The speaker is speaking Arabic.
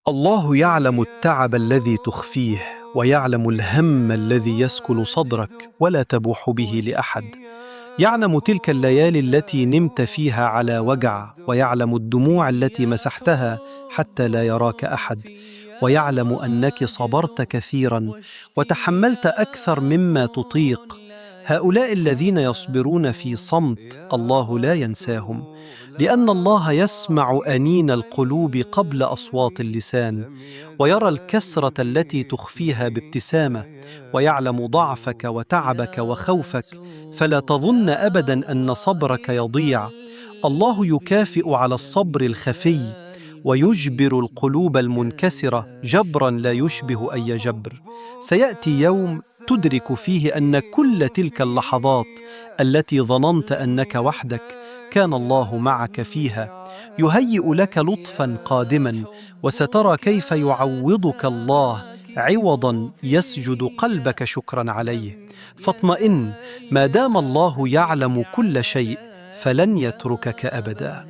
الله يعلم التعب الذي تخفيه، ويعلم الهم الذي يسكن صدرك ولا تبوح به لأحد. يعلم تلك الليالي التي نمت فيها على وجع، ويعلم الدموع التي مسحتها حتى لا يراك أحد، ويعلم أنك صبرت كثيرا وتحملت أكثر مما تطيق. هؤلاء الذين يصبرون في صمت الله لا ينساهم، لأن الله يسمع أنين القلوب قبل أصوات اللسان، ويرى الكسرة التي تخفيها بابتسامة، ويعلم ضعفك وتعبك وخوفك، فلا تظن أبداً أن صبرك يضيع. الله يكافئ على الصبر الخفي، ويجبر القلوب المنكسرة جبراً لا يشبه أي جبر. سيأتي يوم تدرك فيه أن كل تلك اللحظات التي ظننت أنك وحدك كان الله معك فيها، يهيئ لك لطفاً قادماً، وسترى كيف يعوضك الله عوضاً يسجد قلبك شكراً عليه. فاطمئن، ما دام الله يعلم كل شيء فلن يتركك أبداً.